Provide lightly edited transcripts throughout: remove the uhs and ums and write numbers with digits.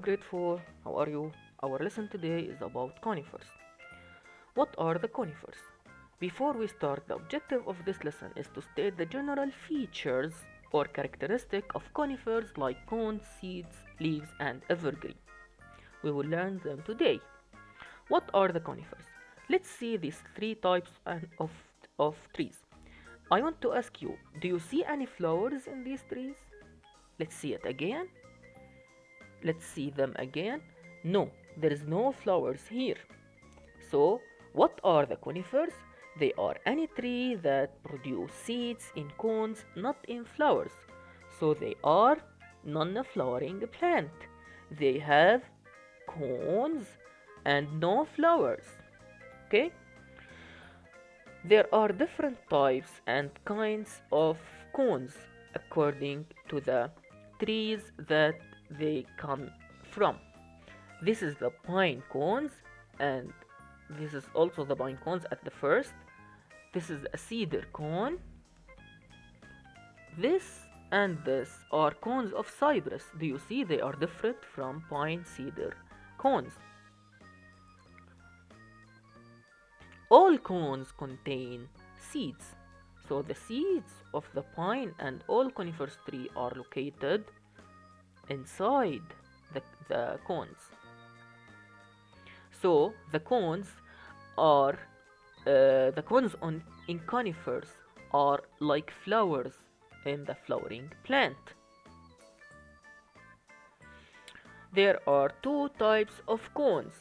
grade 4, how are you? Our lesson today is about conifers. What are the conifers? Before we start, the objective of this lesson is to state the general features or characteristic of conifers like cones, seeds, leaves, and evergreen. We will learn them today. What are the conifers? Let's see these three types of trees. I want to ask you, do you see any flowers in these trees? Let's see it again. Let's see them again. No, there is no flowers here. So, what are the conifers? They are any tree that produce seeds in cones, not in flowers. So they are non-flowering plant. They have cones and no flowers. Okay? There are different types and kinds of cones according to the trees that they come from. This is the pine cones, and this is also the pine cones at the first. This is a cedar cone. This and this are cones of cypress. Do you see they are different from pine cedar cones? All cones contain seeds. So the seeds of the pine and all conifers tree are located inside the cones. So the cones are in conifers are like flowers in the flowering plant. There are two types of cones: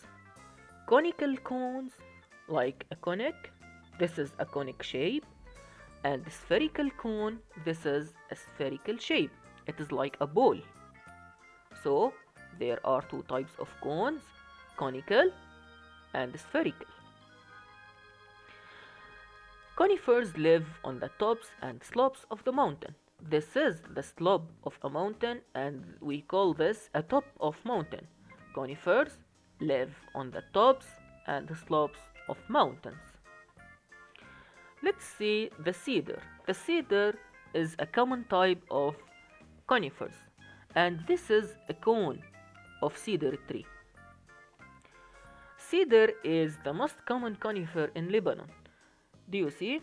conical cones, like a conic. This is a conic shape, and spherical cone. This is a spherical shape. It is like a ball. So there are two types of cones: conical and spherical. Conifers live on the tops and slopes of the mountain. This is the slope of a mountain, and we call this a top of mountain. Conifers live on the tops and the slopes of mountains. Let's see the cedar. The cedar is a common type of conifers, and this is a cone of cedar tree. Cedar is the most common conifer in Lebanon. Do you see?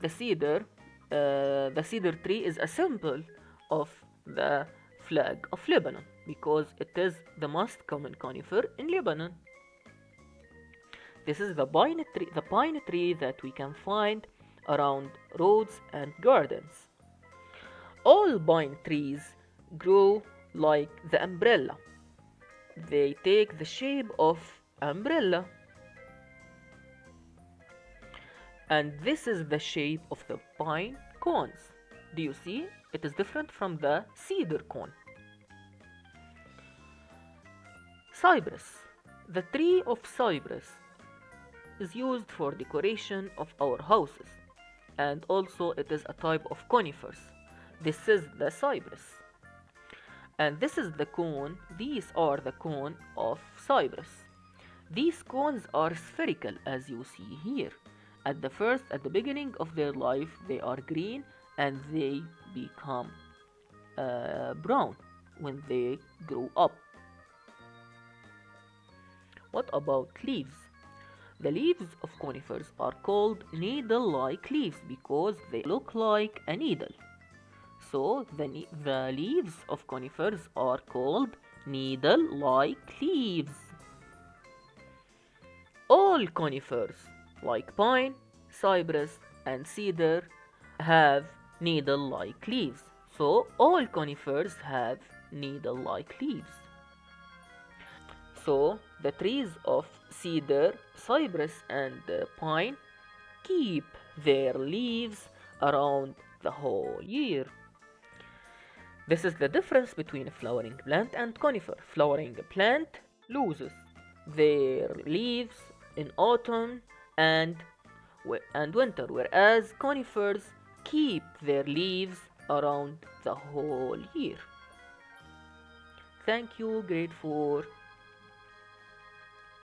The cedar tree is a symbol of the flag of Lebanon because it is the most common conifer in Lebanon. This is the pine tree that we can find around roads and gardens. All pine trees grow like the umbrella. They take the shape of umbrella. And this is the shape of the pine cones. Do you see? It is different from the cedar cone. Cypress. The tree of cypress is used for decoration of our houses, and also it is a type of conifers. This is the cypress, and this is the cone. These are the cone of cypress. These cones are spherical, as you see here. At the beginning of their life, they are green and they become brown when they grow up. What about leaves? The leaves of conifers are called needle-like leaves because they look like a needle. So the leaves of conifers are called needle-like leaves. All conifers, like pine, cypress, and cedar, have needle-like leaves. So all conifers have needle-like leaves. So the trees of cedar, cypress, and pine keep their leaves around the whole year. This is the difference between a flowering plant and conifer. Flowering plant loses their leaves in autumn and winter, whereas conifers keep their leaves around the whole year. Thank you, grade 4.